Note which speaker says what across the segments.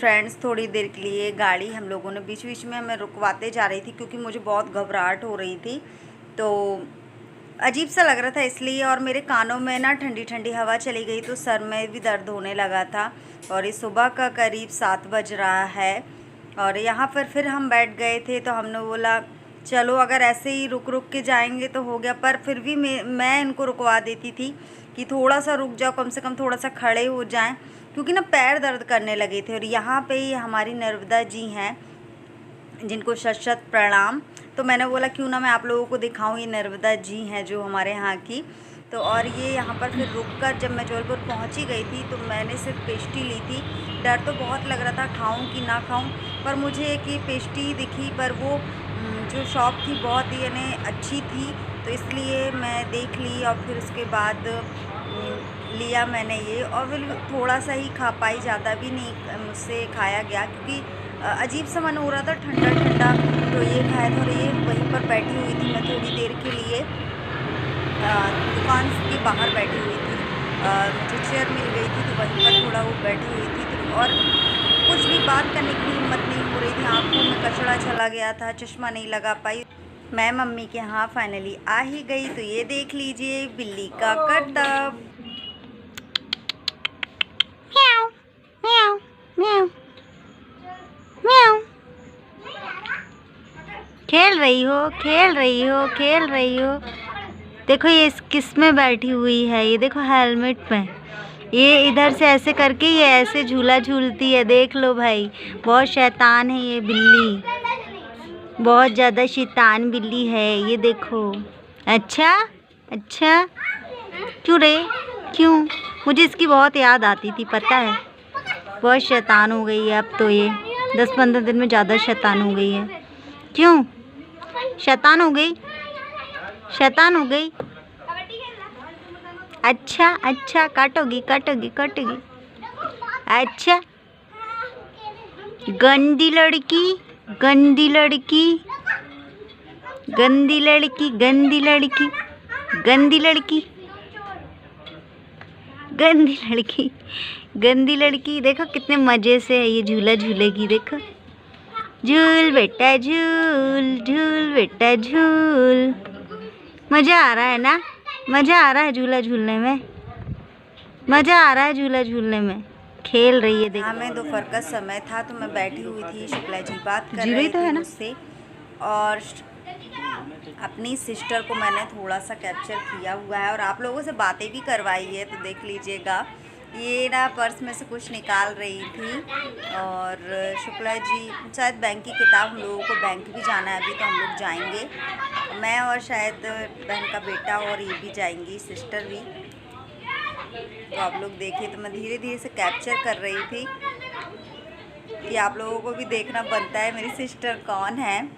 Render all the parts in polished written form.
Speaker 1: Friends, थोड़ी देर के लिए गाड़ी हम लोगों ने बीच बीच में हमें रुकवाते जा रही थी क्योंकि मुझे बहुत घबराहट हो रही थी, तो अजीब सा लग रहा था इसलिए। और मेरे कानों में ना ठंडी ठंडी हवा चली गई तो सर में भी दर्द होने लगा था। और ये सुबह का करीब 7 बज रहा है और यहाँ पर फिर हम बैठ गए थे। तो हमने बोला चलो अगर ऐसे ही रुक रुक के जाएंगे तो हो गया, पर फिर भी मैं इनको रुकवा देती थी कि थोड़ा सा रुक जाओ, कम से कम थोड़ा सा खड़े हो जाएं, क्योंकि ना पैर दर्द करने लगे थे। और यहाँ पे ही हमारी नर्मदा जी हैं जिनको शत शत प्रणाम। तो मैंने बोला क्यों ना मैं आप लोगों को दिखाऊं, ये नर्मदा जी हैं जो हमारे यहाँ की। तो और ये यहाँ पर फिर रुककर जब मैं जबलपुर पहुँची गई थी तो मैंने सिर्फ पेस्ट्री ली थी। डर तो बहुत लग रहा था खाऊं कि ना खाऊं, पर मुझे एक ये पेस्ट्री दिखी, पर वो जो शॉप थी बहुत ही यानी अच्छी थी, तो इसलिए मैं देख ली और फिर उसके बाद लिया मैंने ये। और फिर थोड़ा सा ही खा पाई, ज़्यादा भी नहीं मुझसे खाया गया क्योंकि अजीब सा मन हो रहा था ठंडा ठंडा, तो ये खाया था। और ये वहीं पर बैठी हुई थी मैं थोड़ी देर के लिए, दुकान के बाहर बैठी हुई थी, मुझे चेयर मिल गई थी तो वहीं पर थोड़ा वो बैठी हुई थी। तो और कुछ भी बात करने की हिम्मत नहीं हो रही थी, आँखों में कचड़ा चला गया था, चश्मा नहीं लगा पाई। मैं मम्मी के यहाँ फाइनली आ ही गई। तो ये देख लीजिए बिल्ली का करतब। खेल रही हो, खेल रही हो, खेल रही हो। देखो ये किस में बैठी हुई है, ये देखो हेलमेट में। ये इधर से ऐसे करके ये ऐसे झूला झूलती है, देख लो भाई। बहुत शैतान है ये बिल्ली, बहुत ज़्यादा शैतान बिल्ली है ये, देखो। अच्छा अच्छा, क्यों रे, क्यों? मुझे इसकी बहुत याद आती थी, पता है। बहुत शैतान हो गई है अब तो, ये 10-15 दिन में ज़्यादा शैतान हो गई है। क्यों शैतान हो गई? शैतान हो गई? अच्छा अच्छा, काटोगी काटोगी काटोगी। अच्छा, गंदी लड़की, गंदी लड़की, गंदी लड़की, गंदी लड़की, गंदी लड़की, गंदी लड़की, गंदी लड़की। देखो कितने मज़े से है ये झूला झूलेगी, देखो। झूल बेटा झूल, झूल बेटा झूल। मज़ा आ रहा है ना? मज़ा आ रहा है झूला झूलने में, मज़ा आ रहा है झूला झूलने में। खेल रही है, देखो। हमें दोपहर का समय था तो मैं बैठी हुई थी, शुक्ला जी बात कर रही थी मुझसे, और अपनी सिस्टर को मैंने थोड़ा सा कैप्चर किया हुआ है और आप लोगों से बातें भी करवाई है, तो देख लीजिएगा। ये ना पर्स में से कुछ निकाल रही थी और शुक्ला जी शायद बैंक की किताब, हम लोगों को बैंक भी जाना है अभी, तो हम लोग जाएंगे, मैं और शायद बहन का बेटा और ये भी जाएंगी, सिस्टर भी। तो आप लोग देखिए, तो मैं धीरे धीरे से कैप्चर कर रही थी कि आप लोगों को भी देखना बनता है मेरी सिस्टर कौन है।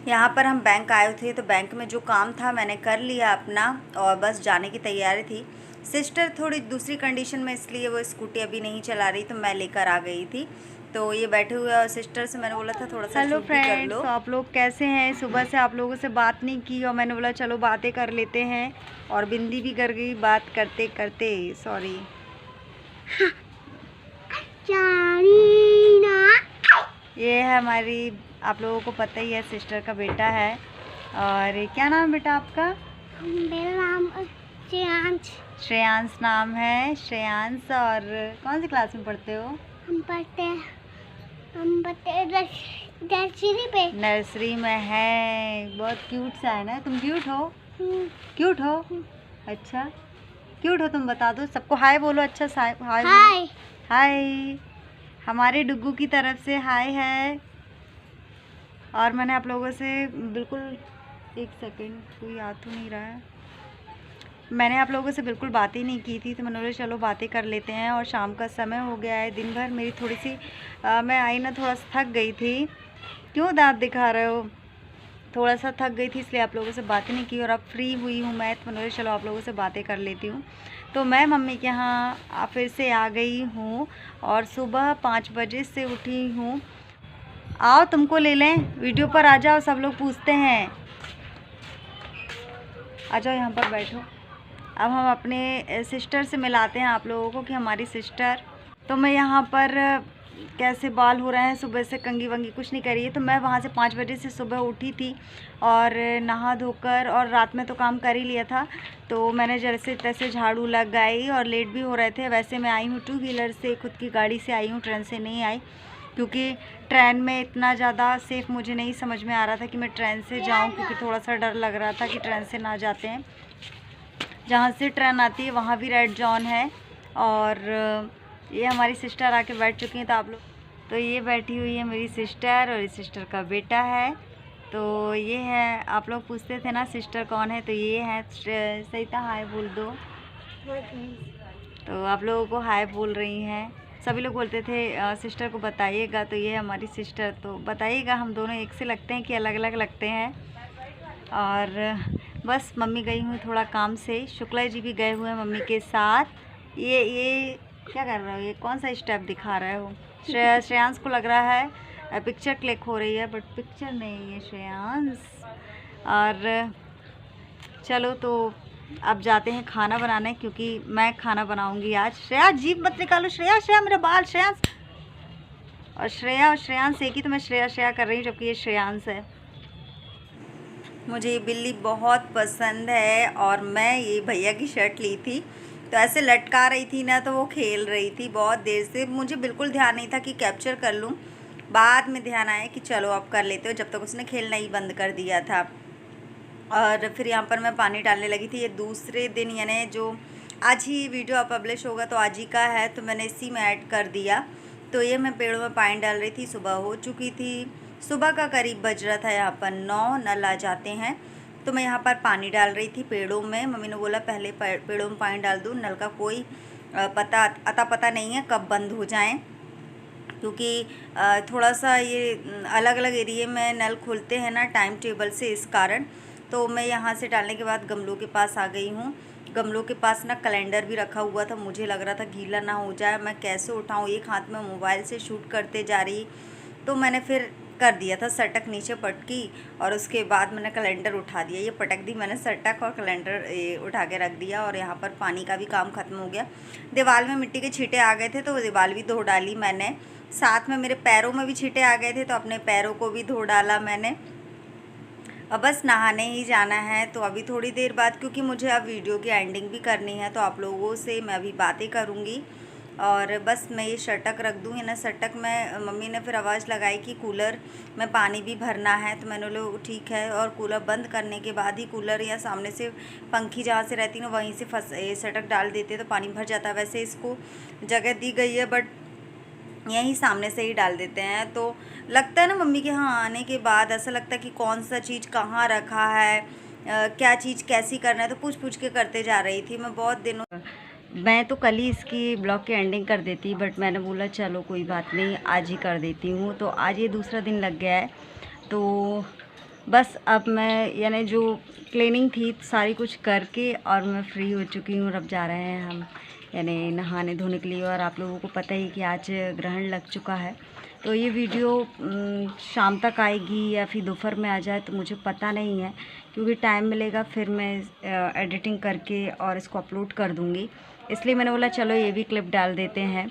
Speaker 1: यहाँ पर हम बैंक आए थे तो बैंक में जो काम था मैंने कर लिया अपना और बस जाने की तैयारी थी। सिस्टर थोड़ी दूसरी कंडीशन में, इसलिए वो स्कूटी अभी नहीं चला रही, तो मैं लेकर आ गई थी। तो ये बैठे हुए और सिस्टर से मैंने बोला था थोड़ा सा
Speaker 2: हेलो
Speaker 1: फ्रेंड्स, कर लो।
Speaker 2: तो आप लोग कैसे हैं? सुबह से आप लोगों से बात नहीं की और मैंने बोला चलो बातें कर लेते हैं, और बिंदी भी कर गई बात करते करते, सॉरी। ये है हमारी, आप लोगों को पता ही है, सिस्टर का बेटा है। और क्या नाम है बेटा आपका?
Speaker 3: मेरा नाम श्रेयांश।
Speaker 2: श्रेयांश नाम है, श्रेयांश। और कौन सी क्लास में पढ़ते हो?
Speaker 3: हम पढ़ते नर्सरी पे।
Speaker 2: नर्सरी में है, बहुत क्यूट सा है ना। तुम क्यूट हो? क्यूट हो? अच्छा क्यूट हो तुम, बता दो सबको हाय बोलो। अच्छा हाय
Speaker 3: हाय
Speaker 2: हाय, हमारे डुग्गू की तरफ से हाय है। और मैंने आप लोगों से बिल्कुल, एक सेकंड, कोई याद तो नहीं रहा है, मैंने आप लोगों से बिल्कुल बातें नहीं की थी, तो मैंने बोला चलो बातें कर लेते हैं। और शाम का समय हो गया है, दिन भर मेरी थोड़ी सी मैं आई ना, थोड़ा सा थक गई थी। क्यों दांत दिखा रहे हो? थोड़ा सा थक गई थी इसलिए आप लोगों से बातें नहीं की, और अब फ्री हुई हूँ मैं, तो मैंने बोला चलो आप लोगों से बातें कर लेती हूँ। तो मैं मम्मी के यहाँ फिर से आ गई हूँ और सुबह 5 बजे से उठी हूँ। आओ तुमको ले लें, वीडियो पर आ जाओ, सब लोग पूछते हैं। आ जाओ यहाँ पर बैठो। अब हम अपने सिस्टर से मिलाते हैं आप लोगों को कि हमारी सिस्टर। तो मैं यहाँ पर कैसे बाल हो रहे हैं, सुबह से कंघी वंगी कुछ नहीं करी है। तो मैं वहाँ से 5 बजे से सुबह उठी थी और नहा धोकर और रात में तो काम कर ही लिया था। तो मैंने जैसे तैसे झाड़ू लगाई और लेट भी हो रहे थे। वैसे मैं आई हूँ 2 व्हीलर से, खुद की गाड़ी से आई हूँ, ट्रेन से नहीं आई, क्योंकि ट्रेन में इतना ज़्यादा सेफ़ मुझे नहीं समझ में आ रहा था कि मैं ट्रेन से जाऊँ, क्योंकि थोड़ा सा डर लग रहा था कि ट्रेन से ना जाते हैं। जहाँ से ट्रेन आती है वहाँ भी रेड जोन है। और ये हमारी सिस्टर आके बैठ चुकी हैं। तो आप लोग, तो ये बैठी हुई है मेरी सिस्टर और इस सिस्टर का बेटा है। तो ये है, आप लोग पूछते थे ना सिस्टर कौन है, तो ये है। सहिता हाय बोल दो। तो आप लोगों को हाय बोल रही हैं। सभी लोग बोलते थे सिस्टर को बताइएगा, तो ये है हमारी सिस्टर। तो बताइएगा, हम दोनों एक से लगते हैं कि अलग अलग लगते हैं। और बस मम्मी गई हुई थोड़ा काम से, शुक्ला जी भी गए हुए हैं मम्मी के साथ। ये क्या कर रहे हो, ये कौन सा स्टेप दिखा रहे हो? श्रेयांश को लग रहा है पिक्चर क्लिक हो रही है, बट पिक्चर नहीं है श्रेयांश। और चलो तो अब जाते हैं खाना बनाने, क्योंकि मैं खाना बनाऊंगी आज। श्रेया जीभ मत निकालो, श्रेया मेरा बाल, श्रेयांश और श्रेयांश एक ही, तो मैं श्रेया कर रही हूँ, जबकि ये श्रेयांश है। मुझे ये बिल्ली बहुत पसंद है और मैं ये भैया की शर्ट ली थी, तो ऐसे लटका रही थी ना, तो वो खेल रही थी बहुत देर से। मुझे बिल्कुल ध्यान नहीं था कि कैप्चर कर लूँ, बाद में ध्यान आया कि चलो अब कर लेते हो, जब तक उसने खेलना ही बंद कर दिया था। और फिर यहाँ पर मैं पानी डालने लगी थी। ये दूसरे दिन, यानी जो आज ही वीडियो पब्लिश होगा तो आज ही का है, तो मैंने इसी में ऐड कर दिया। तो ये मैं पेड़ों में पानी डाल रही थी। सुबह हो चुकी थी, सुबह का करीब बज रहा था यहाँ पर 9, नल आ जाते हैं। तो मैं यहाँ पर पानी डाल रही थी पेड़ों में। मम्मी ने बोला पहले पेड़ों में पानी डाल दूँ, नल का कोई पता नहीं है कब बंद हो जाएं, क्योंकि थोड़ा सा ये अलग अलग एरिया में नल खुलते हैं ना टाइम टेबल से, इस कारण। तो मैं यहाँ से डालने के बाद गमलों के पास आ गई हूँ। गमलों के पास ना कैलेंडर भी रखा हुआ था, मुझे लग रहा था गीला ना हो जाए, मैं कैसे उठाऊँ, एक हाथ में मोबाइल से शूट करते जा रही। तो मैंने फिर कर दिया था सटक नीचे पटकी, और उसके बाद मैंने कैलेंडर उठा दिया। ये पटक दी मैंने सटक और कैलेंडर उठा के रख दिया। और यहाँ पर पानी का भी काम ख़त्म हो गया। दीवार में मिट्टी के छींटे आ गए थे, तो दीवार भी धो डाली मैंने। साथ में मेरे पैरों में भी छींटे आ गए थे, तो अपने पैरों को भी धो डाला मैंने। अब बस नहाने ही जाना है। तो अभी थोड़ी देर बाद, क्योंकि मुझे अब वीडियो की एंडिंग भी करनी है, तो आप लोगों से मैं अभी बातें करूँगी। और बस मैं ये सटक रख दूँ, है ना। सटक में मम्मी ने फिर आवाज़ लगाई कि कूलर में पानी भी भरना है, तो मैंने बोला ठीक है। और कूलर बंद करने के बाद ही कूलर या सामने से पंखी जहाँ से रहती ना, वहीं से सटक डाल देते तो पानी भर जाता है। वैसे इसको जगह दी गई है, बट यहीं सामने से ही डाल देते हैं। तो लगता है ना मम्मी के यहाँ आने के बाद ऐसा लगता है कि कौन सा चीज़ कहाँ रखा है, क्या चीज़ कैसी करना है, तो पूछ के करते जा रही थी मैं बहुत दिनों। मैं तो कल ही इसकी ब्लॉग की एंडिंग कर देती, बट मैंने बोला चलो कोई बात नहीं, आज ही कर देती हूँ। तो आज ये दूसरा दिन लग गया है। तो बस अब मैं, यानी जो क्लीनिंग थी सारी कुछ करके और मैं फ्री हो चुकी हूँ। अब जा रहे हैं हम, यानी नहाने धोने के लिए। और आप लोगों को पता ही कि आज ग्रहण लग चुका है। तो ये वीडियो शाम तक आएगी या फिर दोपहर में आ जाए तो मुझे पता नहीं है, क्योंकि टाइम मिलेगा फिर मैं एडिटिंग करके और इसको अपलोड कर दूँगी। इसलिए मैंने बोला चलो ये भी क्लिप डाल देते हैं।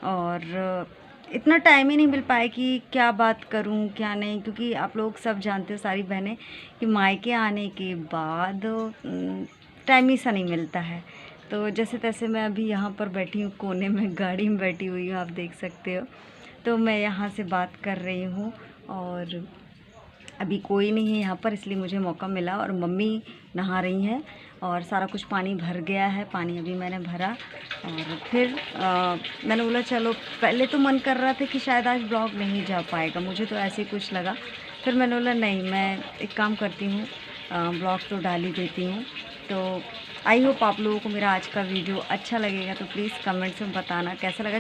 Speaker 2: और इतना टाइम ही नहीं मिल पाया कि क्या बात करूं क्या नहीं, क्योंकि आप लोग सब जानते हो सारी बहनें कि मायके आने के बाद टाइम ही सा नहीं मिलता है। तो जैसे तैसे मैं अभी यहाँ पर बैठी हूँ कोने में, गाड़ी में बैठी हुई हूँ, आप देख सकते हो। तो मैं यहाँ से बात कर रही हूँ और अभी कोई नहीं है यहाँ पर, इसलिए मुझे मौका मिला। और मम्मी नहा रही हैं और सारा कुछ पानी भर गया है। पानी अभी मैंने भरा और फिर मैंने बोला चलो, पहले तो मन कर रहा था कि शायद आज ब्लॉग नहीं जा पाएगा, मुझे तो ऐसे कुछ लगा। फिर मैंने बोला नहीं, मैं एक काम करती हूँ, ब्लॉग तो डाल ही देती हूँ। तो आई होप आप लोगों को मेरा आज का वीडियो अच्छा लगेगा, तो प्लीज़ कमेंट्स में बताना कैसा लगा।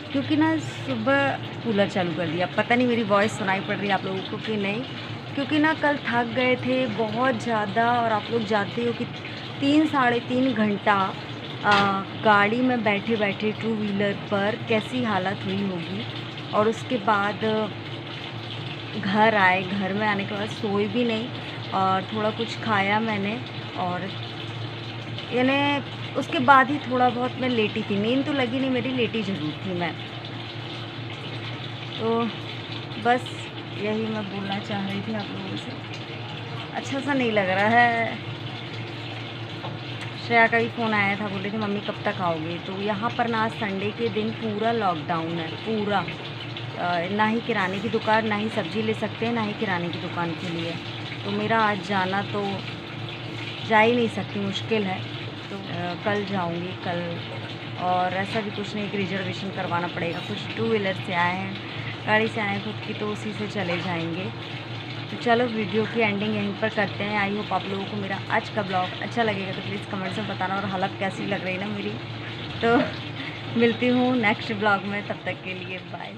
Speaker 2: क्योंकि ना सुबह कूलर चालू कर दिया, पता नहीं मेरी वॉइस सुनाई पड़ रही है आप लोगों को कि नहीं, क्योंकि ना कल थक गए थे बहुत ज़्यादा। और आप लोग जानते हो कि 3-3.5 घंटा गाड़ी में बैठे बैठे 2 व्हीलर पर कैसी हालत हुई होगी। और उसके बाद घर आए, घर में आने के बाद सोए भी नहीं और थोड़ा कुछ खाया मैंने। और यानी उसके बाद ही थोड़ा बहुत मैं लेटी थी, नींद तो लगी नहीं मेरी, लेटी ज़रूर थी मैं। तो बस यही मैं बोलना चाह रही थी आप लोगों से। अच्छा सा नहीं लग रहा है। श्रेया का भी फ़ोन आया था, बोल रही थी मम्मी कब तक आओगे। तो यहाँ पर ना आज संडे के दिन पूरा लॉकडाउन है, पूरा। ना ही किराने की दुकान, ना ही सब्ज़ी ले सकते हैं, ना ही किराने की दुकान के लिए। तो मेरा आज जाना तो जा ही नहीं सकती, मुश्किल है। तो कल जाऊँगी कल। और ऐसा भी कुछ नहीं कि रिजर्वेशन करवाना पड़ेगा, कुछ 2 व्हीलर से आए हैं, गाड़ी से आए हैं खुद की, तो उसी से चले जाएंगे। तो चलो वीडियो की एंडिंग यहीं पर करते हैं। आई होप आप लोगों को मेरा आज का ब्लॉग अच्छा लगेगा, तो प्लीज़ कमेंट्स में बताना, और हालत कैसी लग रही है ना मेरी। तो मिलती हूँ नेक्स्ट ब्लॉग में, तब तक के लिए बाय।